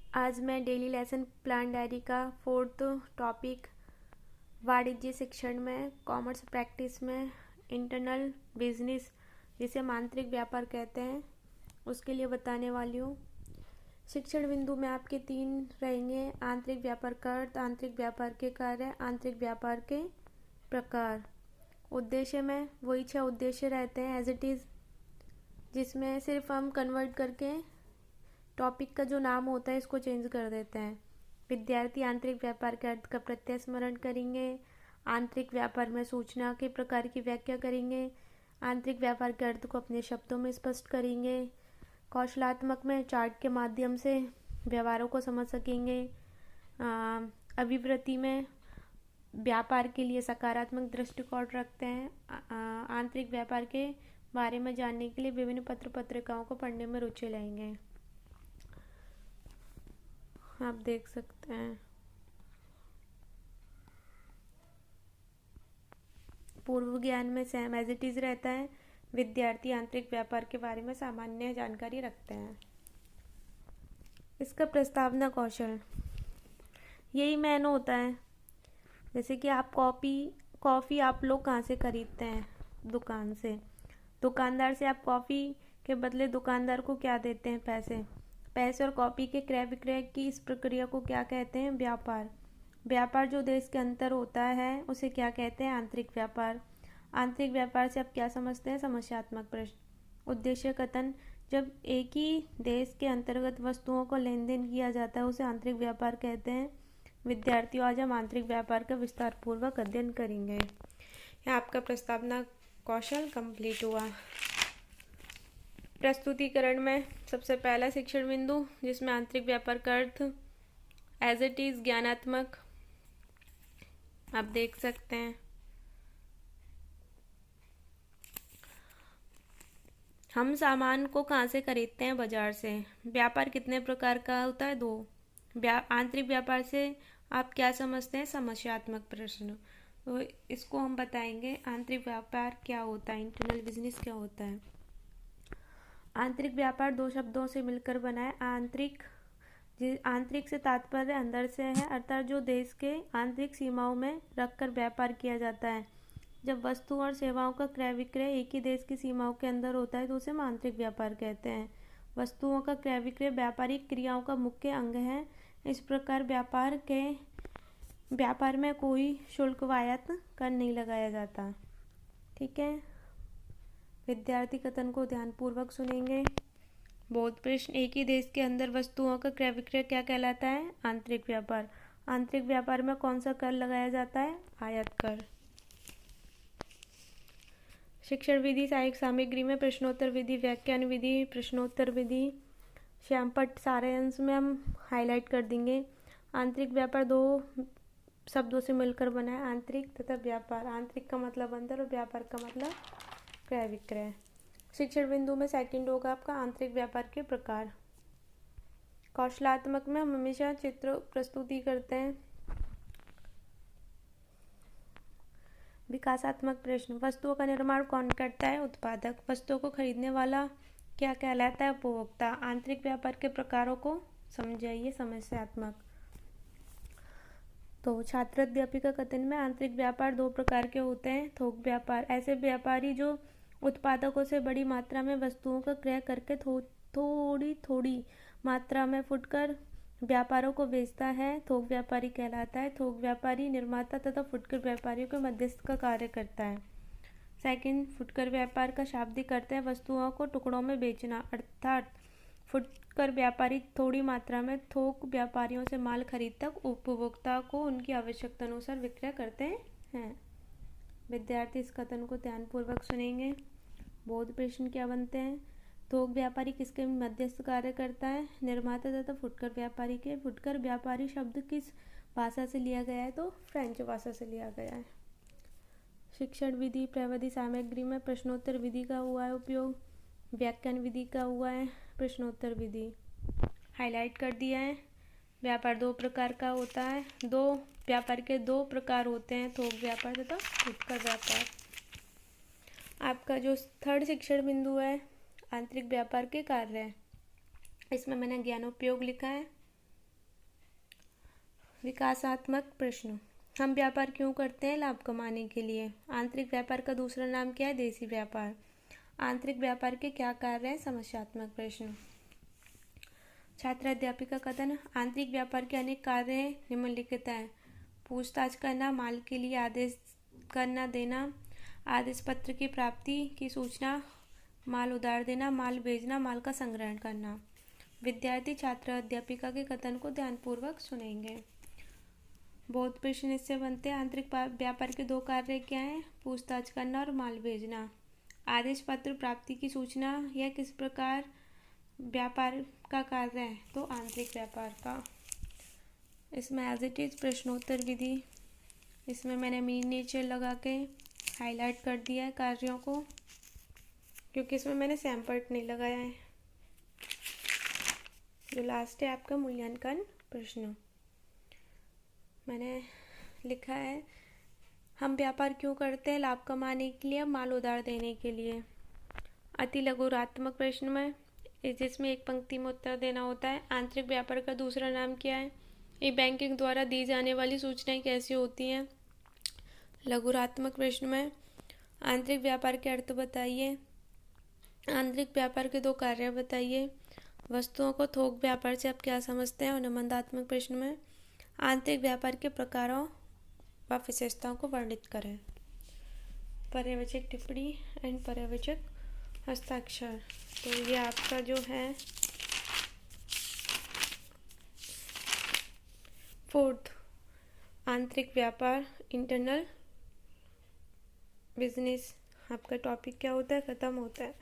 आज मैं daily lesson plan diary का फोर्थ टॉपिक वाणिज्य शिक्षण में कॉमर्स प्रैक्टिस में इंटरनल बिजनेस जिसे हम आंतरिक व्यापार कहते हैं उसके लिए बताने वाली हूँ। शिक्षण बिंदु में आपके 3 रहेंगे: आंतरिक व्यापार का अर्थ, आंतरिक व्यापार के कार्य, आंतरिक व्यापार के प्रकार। उद्देश्य में वही 6 उद्देश्य रहते हैं एज इट इज़, जिसमें सिर्फ हम कन्वर्ट करके टॉपिक का जो नाम होता है इसको चेंज कर देते हैं। विद्यार्थी आंतरिक व्यापार के अर्थ का प्रत्यय स्मरण करेंगे। आंतरिक व्यापार में सूचना के प्रकार की व्याख्या करेंगे। आंतरिक व्यापार के अर्थ को अपने शब्दों में स्पष्ट करेंगे। कौशलात्मक में चार्ट के माध्यम से व्यवहारों को समझ सकेंगे। अभिवृत्ति में व्यापार के लिए सकारात्मक दृष्टिकोण रखते हैं। आंतरिक व्यापार के बारे में जानने के लिए विभिन्न पत्र पत्रिकाओं को पढ़ने में रुचि लेंगे। आप देख सकते हैं पूर्व ज्ञान में सेम एज इट इज रहता है। विद्यार्थी आंतरिक व्यापार के बारे में सामान्य जानकारी रखते हैं। इसका प्रस्तावना कौशल यही मेन होता है। जैसे कि आप कॉफ़ी आप लोग कहाँ से खरीदते हैं? दुकान से। दुकानदार से आप कॉफ़ी के बदले दुकानदार को क्या देते हैं? पैसे और कॉपी के क्रय विक्रय की इस प्रक्रिया को क्या कहते हैं? व्यापार। व्यापार जो देश के अंतर होता है उसे क्या कहते हैं? आंतरिक व्यापार। आंतरिक व्यापार से आप क्या समझते हैं? समस्यात्मक प्रश्न। उद्देश्य कथन जब एक ही देश के अंतर्गत वस्तुओं को लेन देन किया जाता है उसे आंतरिक व्यापार कहते हैं। विद्यार्थियों, आज हम आंतरिक व्यापार का विस्तार पूर्वक अध्ययन करेंगे। यह आपका प्रस्तावना कौशल कंप्लीट हुआ। प्रस्तुतिकरण में सबसे पहला शिक्षण बिंदु जिसमें आंतरिक व्यापार का अर्थ एज इट इज ज्ञानात्मक आप देख सकते हैं। हम सामान को कहाँ से खरीदते हैं? बाजार से। व्यापार कितने प्रकार का होता है? 2। आंतरिक व्यापार से आप क्या समझते हैं? समस्यात्मक प्रश्न। तो इसको हम बताएंगे आंतरिक व्यापार क्या होता है, इंटरनल बिजनेस क्या होता है। आंतरिक व्यापार 2 शब्दों से मिलकर बना है। आंतरिक से तात्पर्य अंदर से है, अर्थात जो देश के आंतरिक सीमाओं में रखकर व्यापार किया जाता है। जब वस्तु और सेवाओं का क्रय विक्रय एक ही देश की सीमाओं के अंदर होता है तो उसे हम आंतरिक व्यापार कहते हैं। वस्तुओं का क्रय विक्रय व्यापारिक क्रियाओं का मुख्य अंग है। इस प्रकार व्यापार में कोई शुल्क व आयात कर नहीं लगाया जाता। ठीक है, विद्यार्थी कथन को ध्यानपूर्वक सुनेंगे। बोध प्रश्न, एक ही देश के अंदर वस्तुओं का क्रय विक्रय क्या कहलाता है? आंतरिक व्यापार। आंतरिक व्यापार में कौन सा कर लगाया जाता है? आयात कर। शिक्षण विधि सहायक सामग्री में प्रश्नोत्तर विधि, व्याख्यान विधि, प्रश्नोत्तर विधि, श्यामपट्ट सारे अंश में हम हाईलाइट कर देंगे। आंतरिक व्यापार 2 शब्दों से मिलकर बना है, आंतरिक तथा व्यापार। आंतरिक का मतलब अंदर और व्यापार का मतलब क्रय विक्रय। शिक्षण बिंदु में सेकंड होगा आपका आंतरिक व्यापार के प्रकार। कौशलात्मक में हम हमेशा चित्र प्रस्तुति करते हैं। विकासात्मक प्रश्न, वस्तुओं का निर्माण कौन करता है? उत्पादक। वस्तुओं को खरीदने वाला क्या कहलाता है? उपभोक्ता। आंतरिक व्यापार के प्रकारों को समझाइए। समस्यात्मक। तो छात्र अध्यापिका कथन में आंतरिक व्यापार 2 प्रकार के होते हैं। थोक व्यापार, ऐसे व्यापारी जो उत्पादकों से बड़ी मात्रा में वस्तुओं का क्रय करके थोड़ी थोड़ी मात्रा में फुटकर व्यापारों को बेचता है, थोक व्यापारी कहलाता है। थोक व्यापारी निर्माता तथा फुटकर व्यापारियों के मध्यस्थ का कार्य करता है। सेकंड, फुटकर व्यापार का शाब्दिक अर्थ है वस्तुओं को टुकड़ों में बेचना, अर्थात फुटकर व्यापारी थोड़ी मात्रा में थोक व्यापारियों से माल खरीदकर उपभोक्ता को उनकी आवश्यकता अनुसार विक्रय करते हैं। विद्यार्थी इस कथन को ध्यानपूर्वक सुनेंगे। बोध प्रश्न क्या बनते हैं? थोक व्यापारी किसके मध्यस्थ कार्य करता है? निर्माता तथा फुटकर व्यापारी के। फुटकर व्यापारी शब्द किस भाषा से लिया गया है? तो फ्रेंच भाषा से लिया गया है। शिक्षण विधि प्रविधि सामग्री में प्रश्नोत्तर विधि का हुआ है उपयोग, व्याख्यान विधि का हुआ है, प्रश्नोत्तर विधि हाईलाइट कर दिया है। व्यापार 2 प्रकार का होता है। व्यापार के 2 प्रकार होते हैं, थोक व्यापार तथा फुटकर व्यापार। आपका जो थर्ड शिक्षण बिंदु है आंतरिक व्यापार के कार्य है, इसमें मैंने ज्ञानोपयोग लिखा है। विकासात्मक प्रश्न। हम व्यापार क्यों करते हैं? लाभ कमाने के लिए। आंतरिक व्यापार का दूसरा नाम क्या है? देसी व्यापार। आंतरिक व्यापार के क्या कार्य हैं? समस्यात्मक प्रश्न। छात्र अध्यापी का कथन। आंतरिक व्यापार के अनेक कार्य हैं, निम्नलिखित हैं। पूछताछ करना, माल के लिए आदेश करना देना, आदेश पत्र की प्राप्ति की सूचना, माल उधार देना, माल भेजना, माल का संग्रहण करना। विद्यार्थी छात्र अध्यापिका के कथन को ध्यानपूर्वक सुनेंगे। बहुत प्रश्न इससे बनते हैं। आंतरिक व्यापार के दो कार्य क्या हैं? पूछताछ करना और माल भेजना। आदेश पत्र प्राप्ति की सूचना, यह किस प्रकार व्यापार का कार्य है? तो आंतरिक व्यापार का। इसमें एज इट इज प्रश्नोत्तर विधि, इसमें मैंने मिनिएचर लगा के हाईलाइट कर दिया है कार्यों को, क्योंकि इसमें मैंने सैम्पल्ट नहीं लगाया है। जो लास्ट है आपका मूल्यांकन प्रश्न, मैंने लिखा है हम व्यापार क्यों करते हैं? लाभ कमाने के लिए, माल उधार देने के लिए। अति लघुरात्मक प्रश्न में जिसमें एक पंक्ति में उत्तर देना होता है। आंतरिक व्यापार का दूसरा नाम क्या है? ई बैंकिंग द्वारा दी जाने वाली सूचनाएं कैसी होती हैं? लघुरात्मक प्रश्न में आंतरिक व्यापार के अर्थ बताइए। आंतरिक व्यापार के दो कार्य बताइए। वस्तुओं को थोक व्यापार से आप क्या समझते हैं? और निबंधात्मक प्रश्न में आंतरिक व्यापार के प्रकारों व विशेषताओं को वर्णित करें। पर्यवेक्षक टिप्पणी एंड पर्यवेक्षक हस्ताक्षर। तो ये आपका जो है फोर्थ आंतरिक व्यापार, इंटरनल बिजनेस, आपका टॉपिक क्या होता है? खत्म होता है।